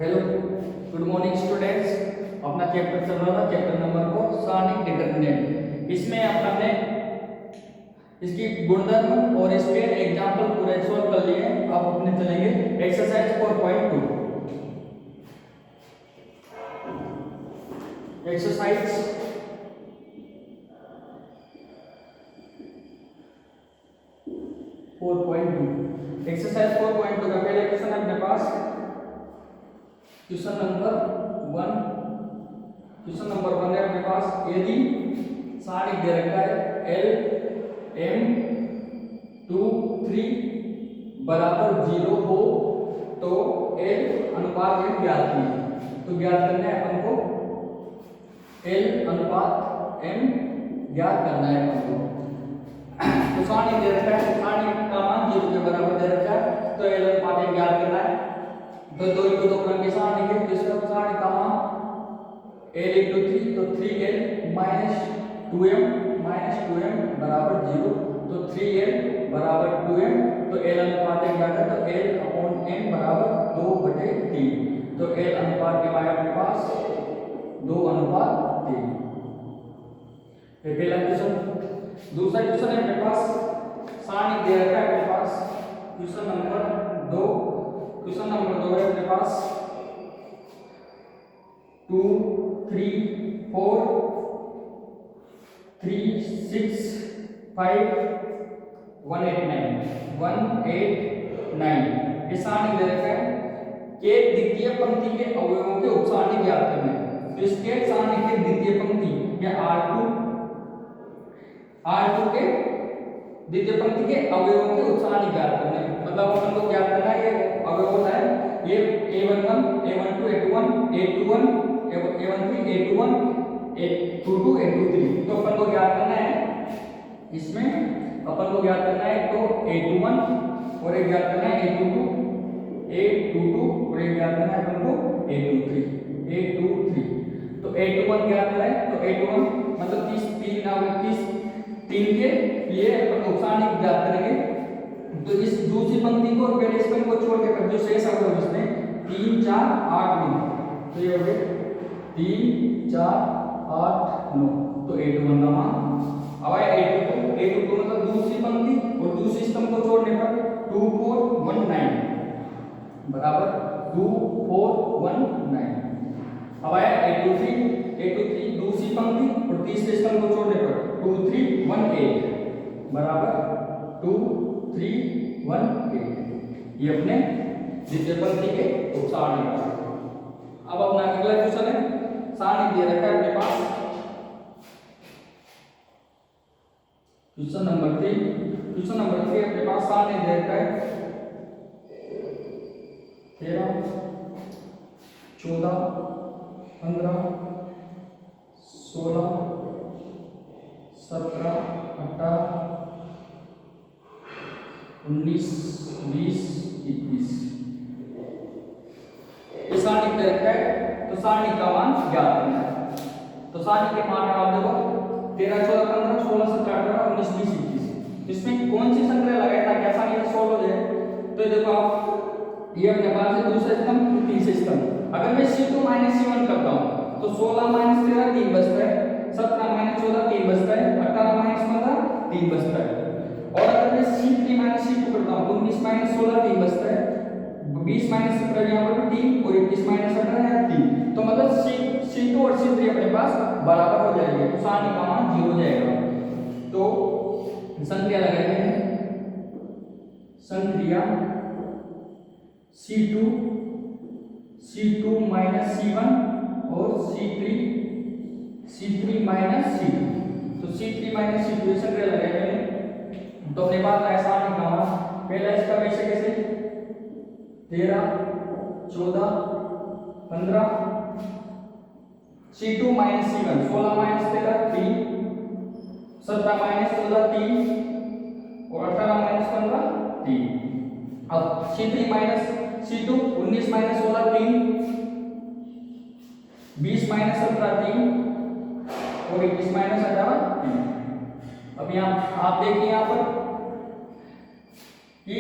Hello, good morning students. अपना chapter चल रहा था, चैप्टर नंबर 4 सारणिक डिटरमिनेंट। इसमें हमने इसकी गुणधर्म और इसके एग्जांपल पूरे सॉल्व कर लिए हैं। अब अपने चलेंगे एक्सरसाइज 4.2। एक्सरसाइज 4.2 एक्सरसाइज 4.2 का पहला क्वेश्चन है अपने पास। क्वेश्चन नंबर 1 है अपने पास। यदि सारणिक दे रखा है L M 2 3 बराबर 0 हो तो L अनुपात M ज्ञात कीजिए। तो ज्ञात करना है अपन को L अनुपात M ज्ञात करना है अपन को। तो सारणिक दे रखा है, सारणिक का मान 0 के बराबर दे रखा है, तो L अनुपात M ज्ञात करना है। तो 2 into 2 क्रम के सारणिक है, जिसका सारणिक का मान L into 3, तो 3L minus 2M बराबर 0। तो 3L बराबर 2M, तो L अनुपात M ज्ञात है, तो L अपॉन M बराबर 2/3। तो L अनुपात M आया अपने पास 2/3। ये पहला क्वेश्चन। दूसरा क्वेश्चन है अपने पास, सारणिक दे रखा है अपने पास। क्वेश्चन नंबर 2 है अपने पास 2 3 4 3 6 5 1 8 9। ये सारणिक दे रखा है कि द्वितीय पंक्ति के अवयवों के उपसारणिक ज्ञात करना है। तो इसके सारणिक के द्वितीय पंक्ति या R2 के द्वितीय पंक्ति के अवयवों के उपसारणिक ज्ञात करना है। मतलब अपन को ज्ञात करना है ये अवयव होता है ये A11 A12 A21 A21 A13 A21 A22 A23। तो अपन को ज्ञात करना है, इसमें अपन को ज्ञात करना है तो A21 और एक ज्ञात करना है A22 और एक ज्ञात करना है अपन को A23। तो A21 ज्ञात करें तो A21 मतलब 3 के लिए अपन उपसारणिक ज्ञात करेंगे। तो इस दूसरी पंक्ति को और पहले इस पंक्ति को छोड़ के जो शेष अवयव इसमें 3 4 8 9, तो ये हो गए 3 4 8 9। तो A21 का मान अब आया A22 मतलब दूसरी पंक्ति और दूसरी स्तंभ को छोड़ने पर 2 4 1 9 बराबर 2 4 1 9। अब आया A23 दूसरी पंक्ति और तीसरे स्तंभ को छोड़ने पर 2 3 1 8 बराबर 2 3 1 8। ये अपने द्वितीय पंक्ति के उपसारणिक। अब अपना अगला क्वेश्चन है, सारणिक दे रखा है अपने पास। क्वेश्चन नंबर 3 अपने पास सारणिक दे रखा है 13 14 15 16 17 18 19 20 21। ये सारणिक दे रखा है, तो सारणिक का मान ज्ञात करना है। तो सारणिक के मान आप देखो 13 14 15 16 17 18 19 20 21। इसमें कौन सी संख्या लगाए ताकि आसानी से सॉल्व हो जाए। तो देखो आप ये अपने पास है दूसरा स्तंभ तीसरा स्तंभ। अगर मैं C2 C1 करता हूं तो 16 13 3 बचता है, 17 14 3 बचता है, 18 15 3 बचता है। और अगर मैं C3 C2 करता हूं 19 16 3 बचता है, 20 17 यहाँ पर 3 और 21 18 है 3। तो मतलब C2 और C3 अपने पास बराबर हो जाएंगे, तो सारणिक का मान 0 हो जाएगा। तो संक्रिया लगाएंगे, संक्रिया C2 C1 और C3 C2। तो C3 C2 संक्रिया लगाएंगे तो अपने पास ऐसा नहीं कहा। पहला इसका वैसे कैसे 13 14 15 C2 C1 16 13 3 17 14 3 और 18 15 3। अब C3 C2 19 16 3 20 17 3 और 21 18 3। अब यहाँ आप देखिए यहाँ पर कि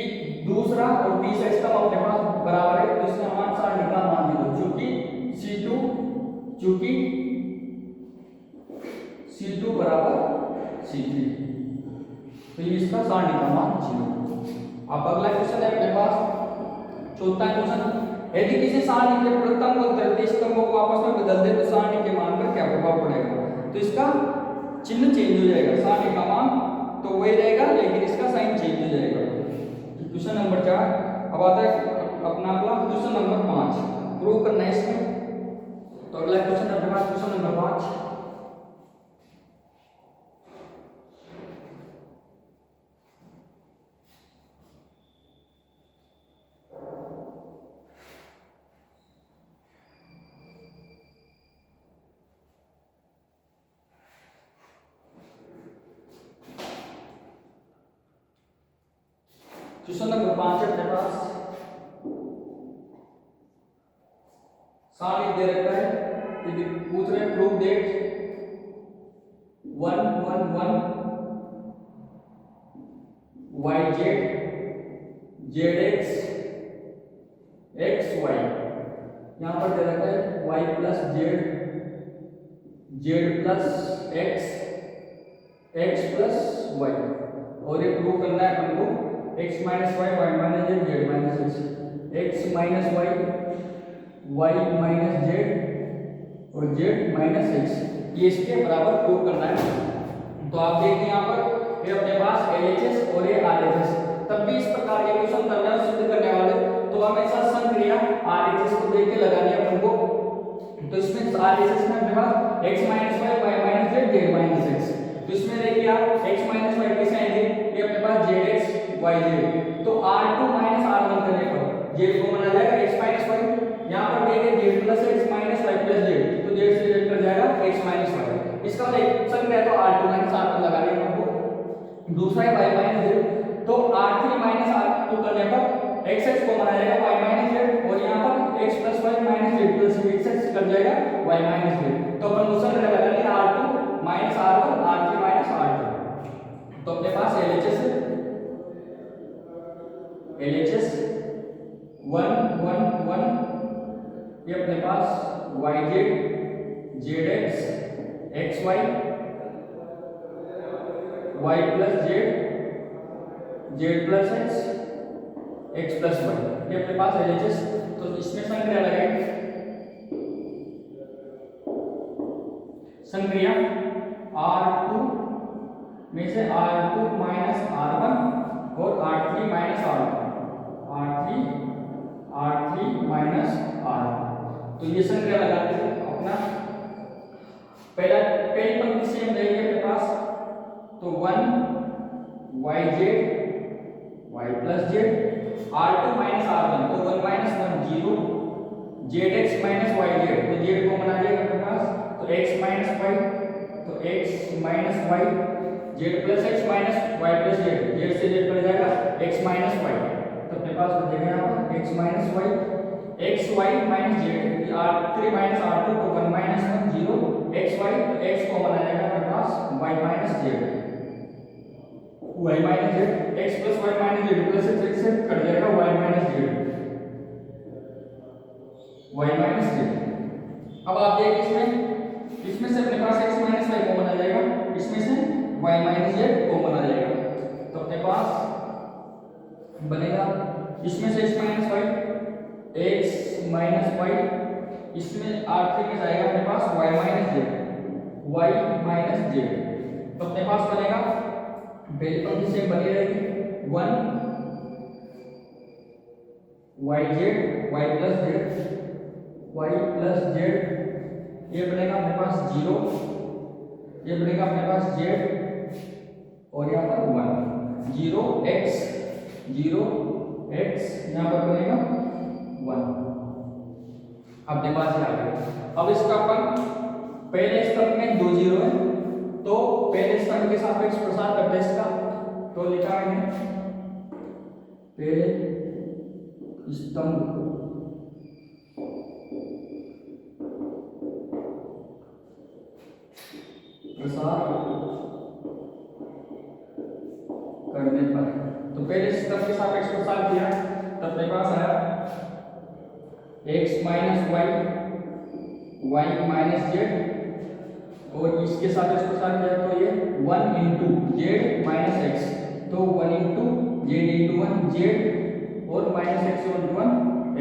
दूसरा और तीसरा स्तंभ अपने पास बराबर है, तो इसका मान सारणिक का मान दे दो C3। तो ये इसका सारणी का मान 0। अब अगला क्वेश्चन है अपने पास चौथा क्वेश्चन, यदि किसी सारणी के प्रथम व तृतीय स्तंभों को आपस में बदल दे तो सारणी के मान पर क्या प्रभाव पड़ेगा। तो इसका चिन्ह चेंज हो जाएगा, सारणी का मान तो वही रहेगा लेकिन इसका साइन चेंज हो जाएगा। Question number 4। अब आता है अपना अगला क्वेश्चन नंबर 5, प्रूव करना है इसमें। तो अगला क्वेश्चन अपने पास क्वेश्चन नंबर 5। क्वेश्चन नंबर 5 है अपने पास, सारणी दे रखा है, यदि पूछ रहे हैं prove that 1 1 1 YZ ZX XY, यहां पर दे रखा है Y plus Z Z plus X X plus Y, और ये प्रूव करना है अपन को x minus y y minus z z minus x minus y y minus z और जेड माइनस एक्स, ये इसके बराबर प्रूव करना है। तो आप देखिए यहाँ पर ये अपने पास LHS और ये RHS, तब भी इस प्रकार के क्वेश्चन करना है सिद्ध करने वाले तो हमेशा संक्रिया RHS को देख के लगानी है अपन को। तो इसमें RHS में अपने पास x minus y y minus z z minus x, तो इसमें देखिए आप x माइनस वाई कैसे आएंगे, ये अपने पास ZX YZ, तो R2 माइनस R1 करने पर Z को बना जाएगा x माइनस वाई, यहाँ पर देंगे Z plus x minus y plus Z, तो Z से Z कट जाएगा x माइनस वाई, इसका संख्या है तो R2 माइनस R1 लगा देंगे हमको। दूसरा है y माइनस Z, तो R3 माइनस R2 करने पर xx को बना जाएगा y माइनस Z, और यहाँ पर x plus y minus Z plus xx cut जाएगा y माइनस Z, तो अपन को संख्या लगा देंगे R2 minus R1 R3 minus R2। तो अपने पास LHS 1 1 1, ये अपने पास YZ ZX XY Y plus Z Z plus X plus Y, ये अपने पास LHS। तो इसमें संक्रिया लगाएंगे, संक्रिया R2 में से R2 माइनस R1 और R3 minus R1 R3 minus R1, तो ये संख्या लगाते हैं अपना। पहली पंक्ति से हम लेंगे अपने पास, तो 1 YZ Y plus Z R2 minus R1, तो 1 माइनस 1 0 ZX माइनस YZ, तो Z को बना जाएगा अपने पास, तो x माइनस y, तो x minus y Z plus x minus y plus Z, Z से Z कट जाएगा x माइनस y, तो अपने पास हो जाएगा यहाँ पर x minus y x y minus z R3 minus R2, तो 1 माइनस 1 0 x y, तो x को बना जाएगा अपने पास y minus z y minus z x plus y minus z plus x से कट जाएगा y minus z y minus z। अब आप देखिए इसमें से अपने पास x माइनस y कॉमन आ जाएगा, इसमें से y माइनस z कॉमन आ जाएगा, तो अपने पास बनेगा इसमें से x minus y x minus y, इसमें R3 में जाएगा अपने पास y माइनस z, तो अपने पास बनेगा पहली पंक्ति से बनी रहेगी 1 YZ y प्लस z, ये बनेगा अपने पास 0, ये बनेगा अपने पास z और यहाँ पर 1 0 x यहाँ पर बनेगा 1। अपने पास आ गया। अब इसका अपन पहले स्तंभ में 2 0 है, तो पहले स्तंभ के सापेक्ष प्रसार करते हैं इसका, तो लिखा है पहले स्तंभ प्रसार करने पर, तो पहले स्तंभ के सापेक्ष प्रसार किया तब मेरे पास आया x minus y y minus z और इसके सापेक्ष प्रसार किया तो ये 1 इंटू जेड माइनस एक्स, तो 1 इंटू जेड इंटू 1 जेड और माइनस एक्स इंटू 1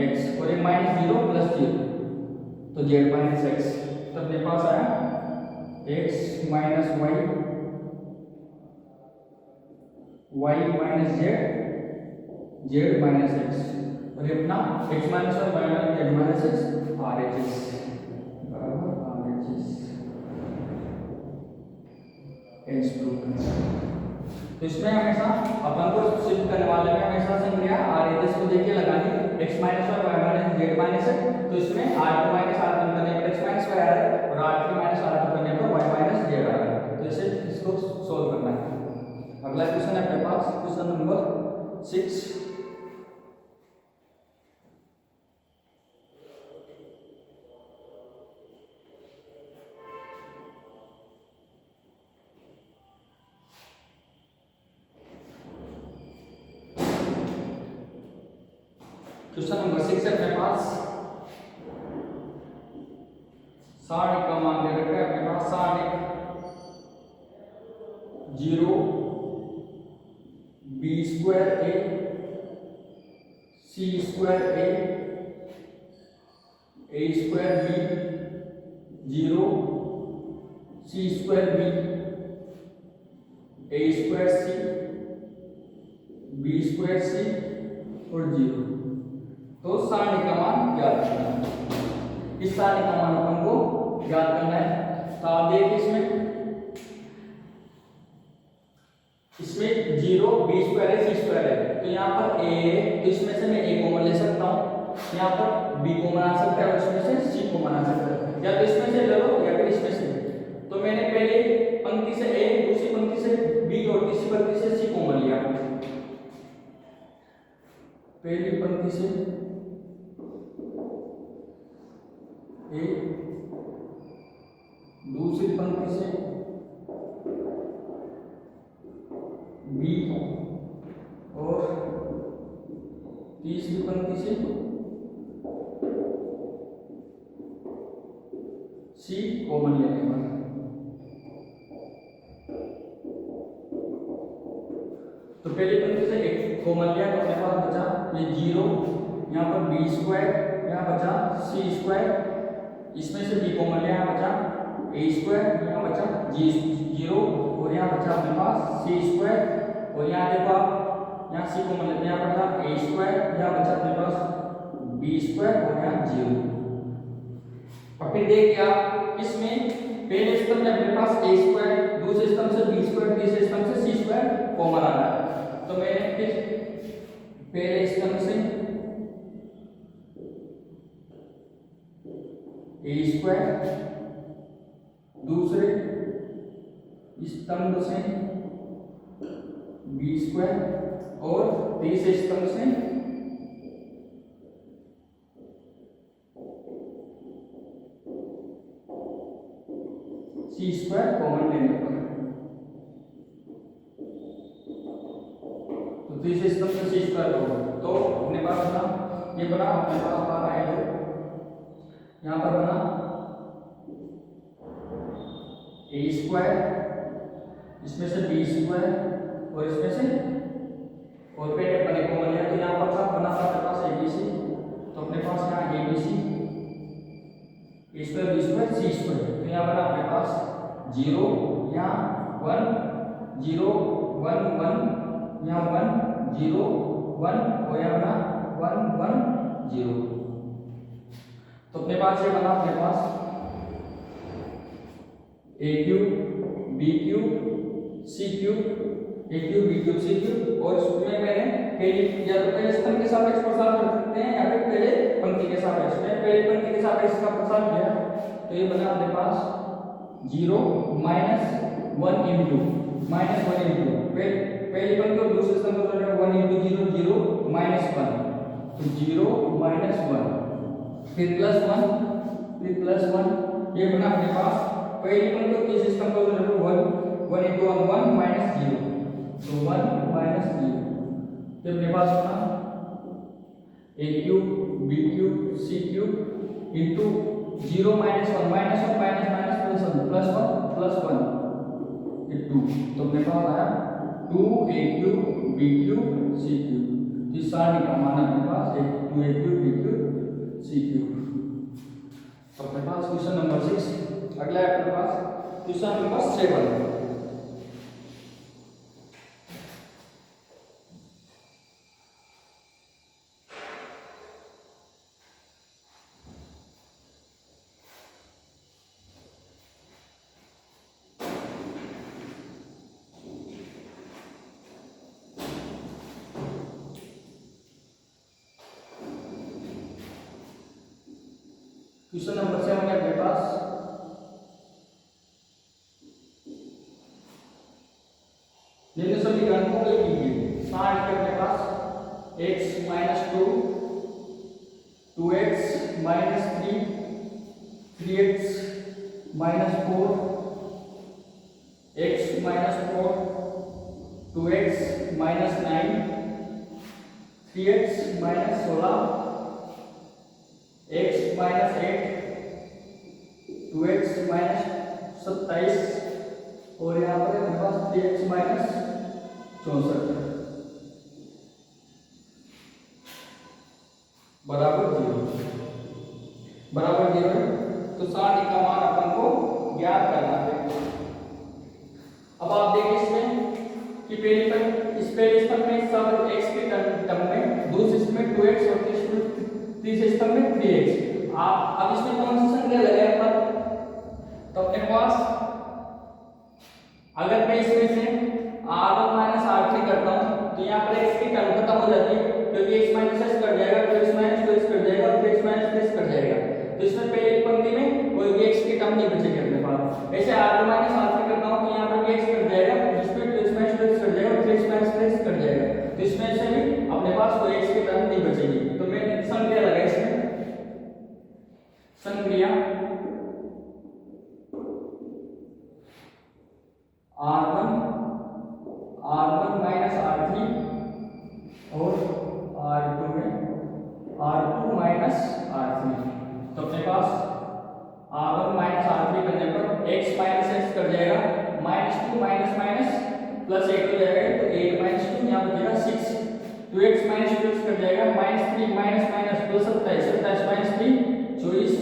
एक्स, और ये माइनस 0 प्लस 0, तो जेड माइनस एक्स, तो अपने पास आया x minus y, y minus z, z minus x, और ये अपना x minus y y minus z minus x R H S बराबर R H S H two. तो इसमें हमेशा अपन को शिफ्ट करने वाले में हमेशा संज्ञा आर एच एस को देख के लगानी, x minus y y minus z minus x, तो इसमें r two minus r one करने पर एक्स माइनस वाई आ रहा है, और r three minus r two करने पर वाई माइनस जेड आ रहा है, तो इसे इसको सोल्व करना है। अगला क्वेश्चन है अपने पास क्वेश्चन नंबर 6। क्वेश्चन नंबर 6 है अपने पास 60 का मान दे रखा है अपने पास 60 0 b square a c square a square b 0 c square b a square c b square c और 0। तो सारणी का मान ज्ञात करना है। इस सारणी का मान अपन को ज्ञात करना है। तो आप देखिए इसमें 0 b स्क्वायर है c स्क्वायर है, तो यहाँ पर a है, तो इसमें से मैं a कॉमन ले सकता हूँ, यहाँ पर b कॉमन आ सकता है और इसमें से c कॉमन आ सकता है, या तो इसमें से ले लो या फिर इसमें से। तो मैंने पहले पंक्ति से a, दूसरी पंक्ति से b और तीसरी पंक्ति से c कॉमन लिया। पहली पंक्ति से a, दूसरी पंक्ति से b और तीसरी पंक्ति से c कॉमन लेने वाला। तो पहली पंक्ति से एक कॉमन लिया तो अपने पास बचा ये 0, यहाँ पर b स्क्वायर, यहाँ बचा c स्क्वायर, इसमें से b कॉमन लिया, यहाँ बचा a स्क्वायर, यहाँ बचा 0 और यहाँ बचा अपने पास c स्क्वायर, और यहाँ देखो आप यहाँ c कॉमन लेते हैं, यहाँ बचा a स्क्वायर, यहाँ बचा अपने पास b स्क्वायर और यहाँ 0। और फिर देखिए आप इसमें पहले स्तंभ में अपने पास a स्क्वायर, दूसरे स्तंभ से b स्क्वायर, तीसरे स्तंभ से c स्क्वायर कॉमन आ रहा है। तो मैंने फिर पहले स्तंभ से a स्क्वायर, दूसरे स्तंभ से b स्क्वायर और तीसरे स्तंभ से c स्क्वायर कॉमन लेने पर, तो तीसरे स्तंभ से c स्क्वायर कॉमन, तो अपने पास बना ये बना अपने पास आ रहा है, यहाँ पर बना a स्क्वायर, इसमें से b स्क्वायर और इसमें से और पहले अपने कॉमन लिया, तो यहाँ पर था बना था अपने पास abc, तो अपने पास यहाँ abc a square b square c square, तो यहाँ बना अपने पास 0, यहाँ 1 0 1 1, यहाँ 1 0 1 और यहाँ बना 1 1 0। तो अपने पास ये बना अपने पास a cube b cube c cube a cube b cube c cube, और उसमें मैंने पहली या तो पहले स्तंभ के सापेक्ष प्रसार कर सकते हैं या फिर पहले पंक्ति के सापेक्ष में, पहली पंक्ति के सापेक्ष का प्रसार किया, तो ये बना अपने पास 0 -1 इंटू पहली पंक्ति और दूसरे स्तंभ का 1 इंटू 0 0 -1, तो 0 -1 फिर +1 ये बना अपने पास पहली पंक्ति और तीसरे स्तंभ का 1 इंटू 1 -0, तो 1 -0, फिर अपने पास बना a cube b cube c cube into 0 -1 -1 -1 differential plus one ये 2, तो अपने पास आया 2a³ b³ c³। तो सारणी का मान अपने पास 2a³ b³ c³। तो अपने पास क्वेश्चन नंबर 6। अगला है अपने पास क्वेश्चन नंबर 7। क्वेश्चन नंबर 7 है अपने पास निम्न समीकरण को हल कीजिए। साठ के अपने पास x minus 2 2x minus 3 3x minus 4 x minus 4 2x minus 9 3x minus 16 x minus 8 2x minus 27 और यहाँ पर हमारे पास 3x माइनस 64 बराबर 0 तो 60 का मान अपन को ज्ञात करना है। अब आप देखिए इसमें कि पहले पर इस पर में सब x के टर्म में, दूसरे इसमें 2x और तीसरे स्तंभ में 3x। आप अब इसमें कौन सी संख्या लगाए पर, तो अपने पास अगर मैं इसमें से r1 माइनस r3 करता हूं तो यहाँ पर x की टर्म खत्म हो जाती है, क्योंकि x माइनस s कट जाएगा, फिर x माइनस 2x कट जाएगा और फिर x माइनस 3 कट जाएगा। तो इसमें पहले एक पंक्ति में कोई भी x की टर्म नहीं बचेगी अपने पास। ऐसे r2 माइनस r3 करता हूं तो यहाँ पर भी x कट जाएगा, जिसमें 2x माइनस 2x कट जाएगा और फिर x माइनस 3 कट जाएगा। तो इसमें से भी अपने पास कोई x की टर्म नहीं बचेगी। तो मैं संक्रिया लगा इसमें संक्रिया r1 माइनस r3 और r2 में r2 माइनस r3। तो अपने पास r1 माइनस r3 करने पर x माइनस x कर जाएगा, -2 माइनस माइनस प्लस 8 हो जाएगा, तो 8 माइनस 2 यहाँ बचेगा 6, 2x माइनस 2x कर जाएगा, -3 माइनस माइनस प्लस 27 27 माइनस 3 24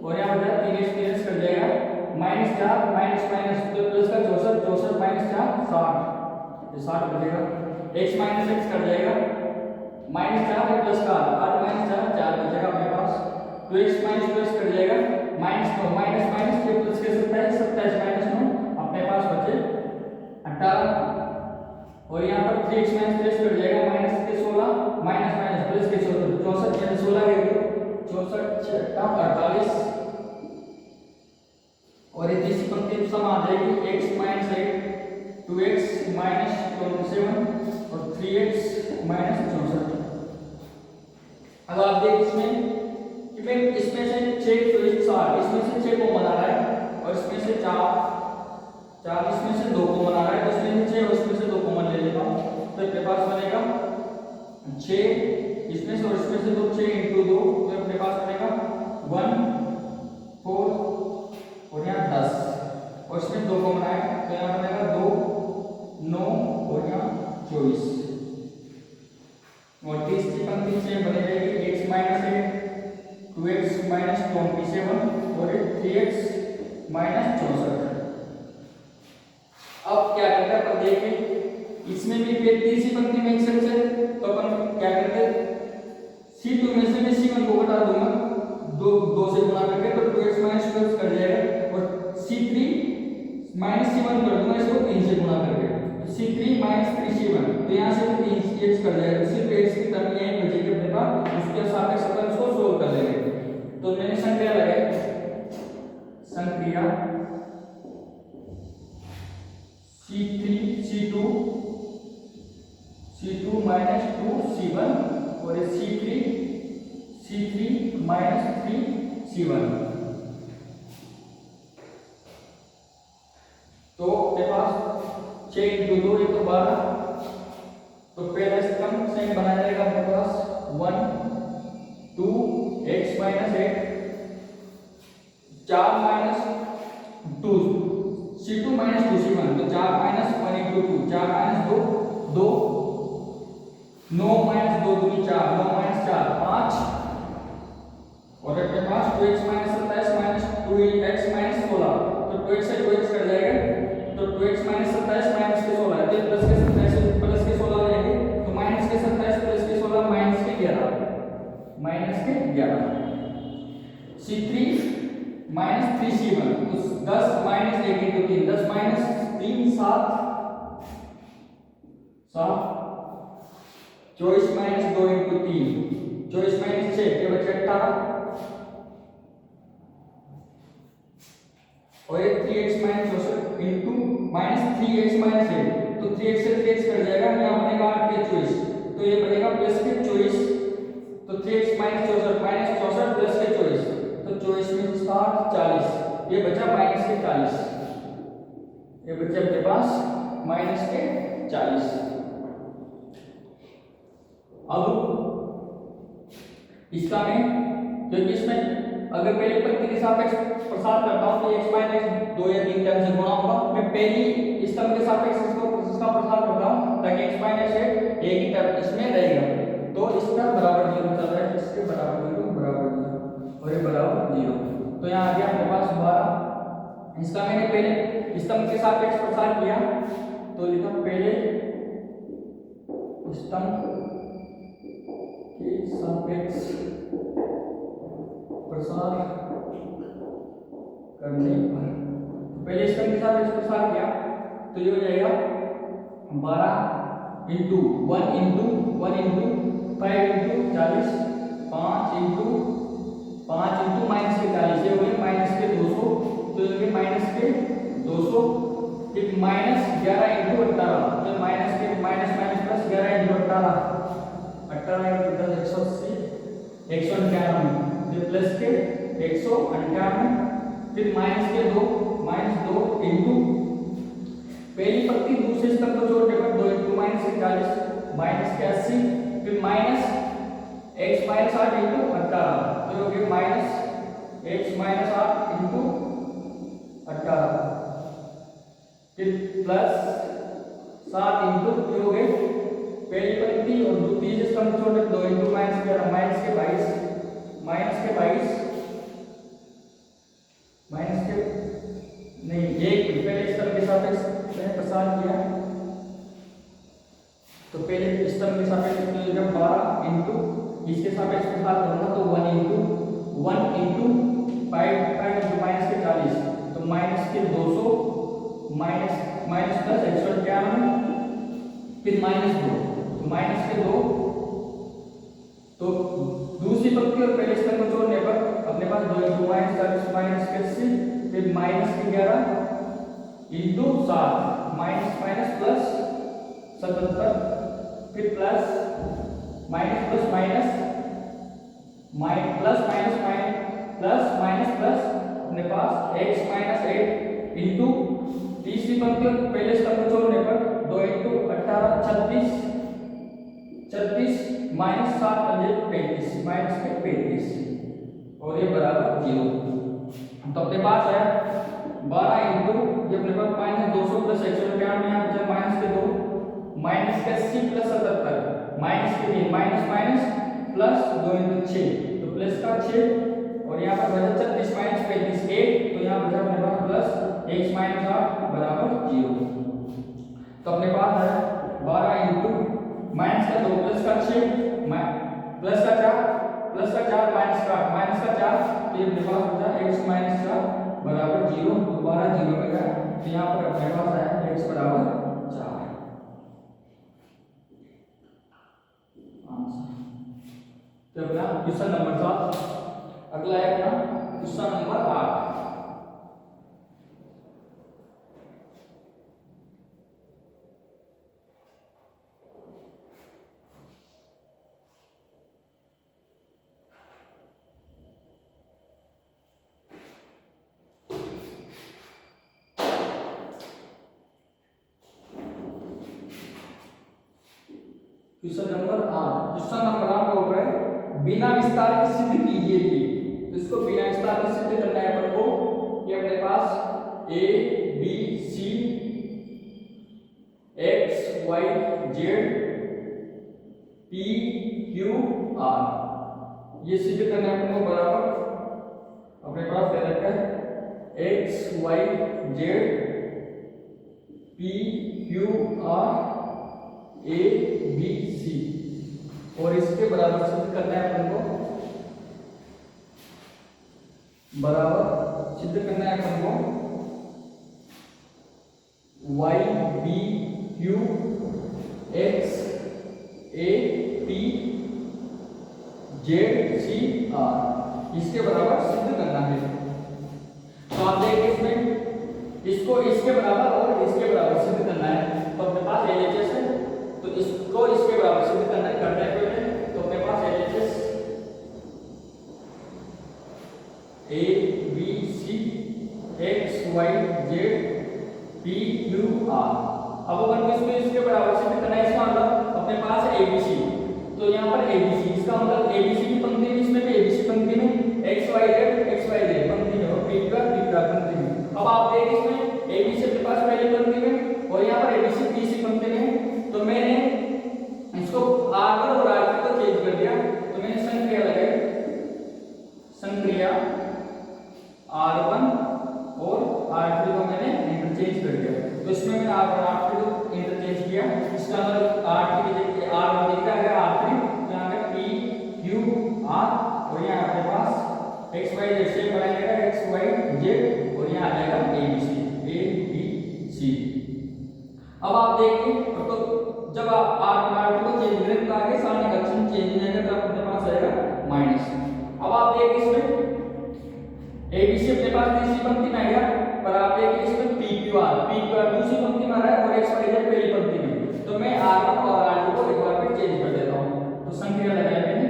और यहाँ बचा 3x कर जाएगा, -4 माइनस माइनस प्लस का 64 64 माइनस 4 60, ये 60 बचेगा। x माइनस x कर जाएगा, -4 प्लस का 8 माइनस 4 4 बचेगा अपने पास, 2x माइनस 2x कर जाएगा, -9 माइनस माइनस फिर प्लस के 27 27 माइनस 9 अपने पास बचे 18 और यहाँ पर 3x माइनस 3 कर जाएगा, माइनस के 16 माइनस माइनस प्लस के 64 यानी 16 के 64 48 और ये तीसरी पंक्ति सम आ जाएगी x माइनस 8 2x माइनस 27 और 3x माइनस 64। अब आप देखिए इसमें कि मैं इसमें से 6 तो 4 इसमें से 6 को बना रहा है और इसमें से 4 इसमें से 2 को बना रहा है, तो इसमें से 6 और इसमें से 2 कॉमन ले लेता हूँ, तो अपने पास बनेगा 6 इसमें से और इसमें से 2 6 × 2 तो अपने पास बनेगा 1 4 और यहाँ 10 और इसमें 2 कॉमन आए तो यहाँ बनेगा 2 9 और यहाँ 24 और तीसरी पंक्ति से बने जाएगी x माइनस 8 2x माइनस 27 और 3x माइनस 64। अब क्या करते हैं अपन देखें, इसमें भी फिर तीसरी पंक्ति में x है तो अपन क्या करते हैं C2 में से मैं C1 को घटा दूंगा, 2 से गुणा करके तो 2x माइनस 2x कर जाएगा और C3 माइनस C1 कर दूंगा इसको 3 से गुणा करके, तो C3 माइनस 3C1 तो यहाँ से 3x कर जाएगा, सिर्फ x की टर्म यहीं बचेगी अपने पास, उसके सापेक्ष अपन इसको सोल्व कर लेंगे। तो मैंने संक्रिया लगाई, संक्रिया C2 माइनस 2C1 और C3 माइनस 3C1। तो मेरे पास 6 × 2 ये तो 12, तो पहला स्तंभ से बनाया जाएगा अपने पास 1 2 x minus 8 4 minus 2 C2 minus 2C1 तो 4 माइनस 1 इंटू 2 4 माइनस 2 2 9 माइनस 2 दूनी 4 9 माइनस 4 5 और अपने पास 2x minus 27 minus 2x minus 16 तो 2x से 2x कट जाएगा तो 2x माइनस 27 माइनस के 16 है प्लस के 27 प्लस के 16 लेंगे तो माइनस के 27 प्लस के 16 माइनस के 11 C3 माइनस 3C1 तो 10 minus 1 into 3 10 minus 3 7 7 24 minus 2 into 3 24 minus 6 ये बचे 18 और ये 3x minus 64 into minus 3x minus 8 तो 3x से 3x कट जाएगा यहाँ बनेगा 8 के 24 तो ये बनेगा प्लस के 24 तो 3x माइनस 64 प्लस के 24 तो 24 में 60 40 ये बचा माइनस के 40 ये बचे अपने पास माइनस के 40 अब इसका मैं क्योंकि इसमें अगर पहले पंक्ति के सापेक्ष प्रसार करता हूं तो x माइनस 2 या 3 टर्म से गुणा होगा मैं पहली स्तंभ के सापेक्ष इसका प्रसार करता हूं ताकि x माइनस 1 एक ही टर्म इसमें रहेगा तो इसका बराबर 0 चल रहा है इसके बराबर 0 और ये बराबर 0 तो यहाँ आ गया हमारे पास 12 इसका मैंने पहले स्तंभ के सापेक्ष प्रसार किया तो लिखा पहले स्तंभ के सापेक्ष प्रसार करने पर पहले स्तंभ के सापेक्ष प्रसार किया तो ये हो जाएगा 12 into 1 into 5 into 40 5 into minus के 40 ये हो गया माइनस के 200 तो ये माइनस के 200 फिर माइनस 11 इंटू 18 तो माइनस के minus minus plus 11 into 18 into 10 180 191 फिर प्लस के 198 फिर माइनस के 2 इंटू पहली पंक्ति दूसरे स्तंभ को जोड़ने पर 2 इंटू माइनस के 40 माइनस के 80 फिर माइनस x माइनस 8 इंटू 18 तो हो गया माइनस x माइनस 8 इंटू 18 फिर प्लस 7 इंटू हो गए पहली पंक्ति और तीसरे स्तंभ को जोड़ने 2 इंटू माइनस के 22 माइनस के नहीं एक पहले स्तंभ के सापेक्ष मैंने प्रसार किया तो पहले स्तंभ के सापेक्ष तो जब 12 इंटू इसके सापेक्ष प्रसार करूंगा तो 1 इंटू 5 माइनस के 40 तो माइनस के 200 माइनस प्लस 191 फिर माइनस 2 तो माइनस के 2 तो दूसरी पंक्ति और पहले स्तंभ को जोड़ने पर अपने पास 2 इंटू माइनस 40 माइनस के 80 फिर माइनस के 11 इंटू 7 माइनस प्लस 77 फिर plus minus plus minus plus minus plus अपने पास x माइनस 8 इंटू तीसरी पंक्ति और पहले स्तंभ को जोड़ने पर 2 इंटू 18 36 माइनस 7 35 माइनस के 35 और ये बराबर 0 तो अपने पास है 12 इंटू ये अपने पास माइनस 200 प्लस 191 यहाँ बचा माइनस के 2 माइनस के 80 प्लस 77 माइनस के 3 माइनस प्लस 2 इंटू 6 तो प्लस का 6 और यहाँ पर बचा 36 माइनस 35 1 तो यहाँ बचा अपने पास प्लस x माइनस 8 बराबर 0 तो अपने पास है 12 इंटू माइनस का 2 प्लस का 6 प्लस का 4 माइनस का 4 तो ये अपने पास बचा x माइनस 4 बराबर 0 दोबारा 0 में गया तो यहाँ पर अपने पास आया x बराबर 4 तो अपना क्वेश्चन नंबर 7 अगला है अपना क्वेश्चन नंबर 8 क्वेश्चन नंबर 8 बोल रहा है बिना विस्तार के सिद्ध कीजिए कि तो इसको बिना विस्तार के सिद्ध करना है अपन को ये अपने पास a आर। ये सिद्ध करना है अपन को बराबर अपने पास दे रखा है x y z p q r a b c, और इसके बराबर सिद्ध करना है अपन को, बराबर सिद्ध करना है अपन को y b q x a p z c r, इसके बराबर सिद्ध करना है। तो आप देखिए इसमें इसको इसके बराबर और इसके बराबर सिद्ध करना है। तो अपने पास LHS है, तो इसको इसके बराबर सिद्ध करना है, करना है पहले। तो अपने पास LHS a b c x y z p q r. अब अपन को इसको इसके बराबर सिद्ध करना है। इसका मतलब अपने पास है ABC, तो यहाँ पर ABC, इसका मतलब ABC की पंक्ति में, इसमें भी ABC पंक्ति में एक्स वाई जेड पंक्ति में और पी क्यू आर पंक्ति में। अब आप देखिए इसमें ABC अपने पास पहली पंक्ति में और यहाँ पर ABC तीसरी पंक्ति में। तो मैंने इसको R1 और R2 को चेंज कर दिया, तो मैंने संक्रिया लगाई, संक्रिया R1 और R3 को मैंने इंटरचेंज कर दिया। तो इसमें मैंने R1 और R3 को इंटरचेंज किया। इसका मतलब R3 की जगह R1 दिख रहा है, R3 यहाँ पे P Q R, और यहाँ अपने पास एक्स वाई जेड से बना जाएगा एक्स वाई जेड, और यहाँ आ जाएगा A B C। अब आप देखिए, तो जब आप R1 को चेंज करें तो आगे सामने का चिन्ह चेंज हो जाएगा, तो अपने पास आएगा माइनस। अब आप देखिए इसमें ABC अपने पास तीसरी पंक्ति में आएगा, पर आप देखिए इसमें PQR दूसरी पंक्ति में आ रहा है और XYZ पहली पंक्ति में। तो मैं R1 और R2 को एक बार फिर चेंज कर देता हूं। तो संक्रिया लगाई मैंने,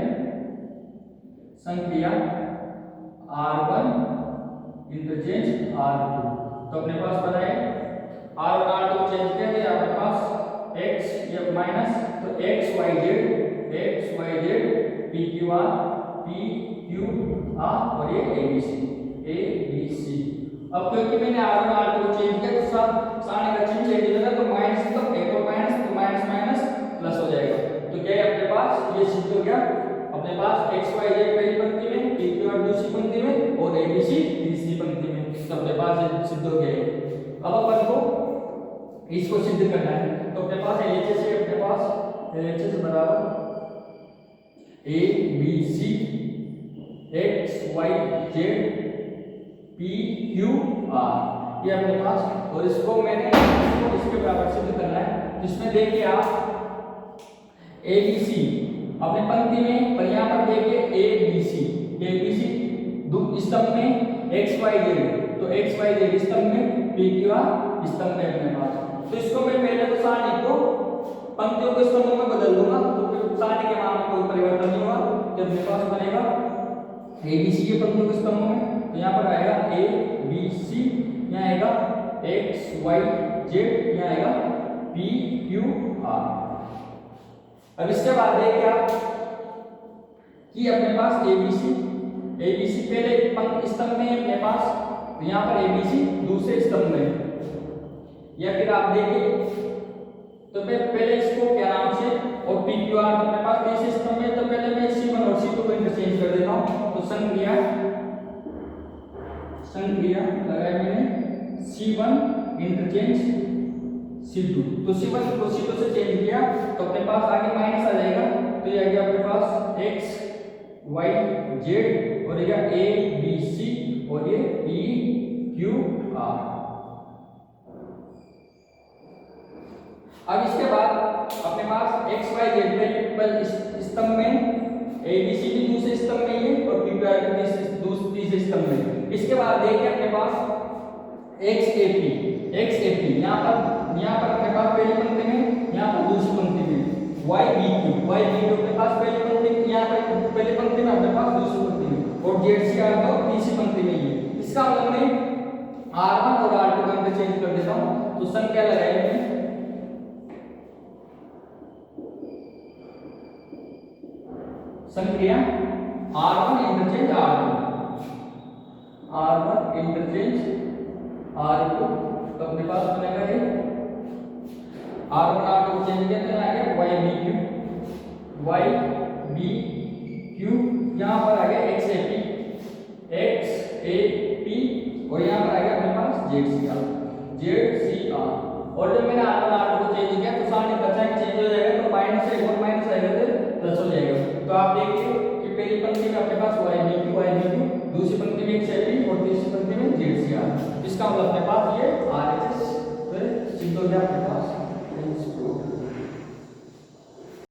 संक्रिया R1 इंटरचेंज R2, तो अपने पास बना है R1 R2 को चेंज किया तो आपके पास X या माइनस, तो XYZ PQR PQR और ये ABC। अब क्योंकि मैंने R1 R2 को चेंज किया तो सामने का चिन्ह चेंज हो जाएगा, तो माइनस तो एक और माइनस, तो माइनस माइनस प्लस हो जाएगा। तो क्या है अपने पास, ये सिद्ध हो गया। अपने पास XYZ पहली पंक्ति में, PQR दूसरी पंक्ति में और ABC तीसरी पंक्ति में, तो अपने पास ये सिद्ध हो गया। अब अपन को इसको सिद्ध करना है, तो अपने पास LHS है, अपने पास LHS बराबर ABC XYZ PQR, ये अपने पास, और इसको मैंने इसके बराबर सिद्ध करना है। जिसमें देखिए आप ABC अपने पंक्ति में, पर यहाँ पर देखिए ABC स्तंभ में XYZ, तो XYZ स्तंभ में PQR स्तंभ में अपने पास। तो इसको मैं पहले तो सारणी को पंक्तियों को स्तंभों में बदल दूंगा, तो फिर सारणी के मान में कोई परिवर्तन नहीं होगा। तो अपने पास बनेगा ABC के पंक्तियों के स्तंभों में, तो यहाँ पर आएगा ABC, यहाँ आएगा XYZ, यहाँ आएगा PQR। अब इसके बाद देखिए आप कि अपने पास ABC पहले पंक्ति स्तंभ में है अपने पास, तो यहाँ पर ABC दूसरे स्तंभ में, या फिर आप देखिए तो मैं पहले इसको क्या नाम से, और PQR अपने पास तीसरे स्तंभ में, तो पहले मैं C1 और C2 को इंटरचेंज कर देता हूँ। तो संक्रिया लगाया मैंने C1 इंटरचेंज C2, तो C1 को C2 से चेंज किया तो अपने पास आगे माइनस आ जाएगा, तो ये आ गया अपने पास XYZ और ये ABC और ये PQR। अब इसके बाद अपने पास XYZ स्तंभ में, ABC भी दूसरे स्तंभ में है और PQR भी तीसरे स्तंभ में। इसके बाद देखिए अपने पास XAP यहाँ पर अपने पास पहली पंक्ति में, यहाँ पर दूसरी पंक्ति में, YBQ अपने पास पहली पंक्ति में, यहाँ पर पहली पंक्ति में अपने पास दूसरी पंक्ति में, और ZCR तो तीसरी पंक्ति में है। इसका मतलब मैं R1 और R2 का इंटरचेंज कर देता हूँ। तो संख्या लगाएंगे संक्रिया R1 इंटरचेंज R2, तो अपने पास बनेगा ये R1 R2 चेंज किया तो आ गया YBQ z c r, z c r. और जब मैंने R1 R2 को चेंज किया तो सामने बचा एक चेंज हो जाएगा, तो माइनस से और माइनस आएगा तो प्लस हो जाएगा। तो आप देखिए कि पहली पंक्ति में आपके पास y BQ, दूसरी पंक्ति में XLP और तीसरी पंक्ति में ZCR। इसका मतलब अपने पास ये RHS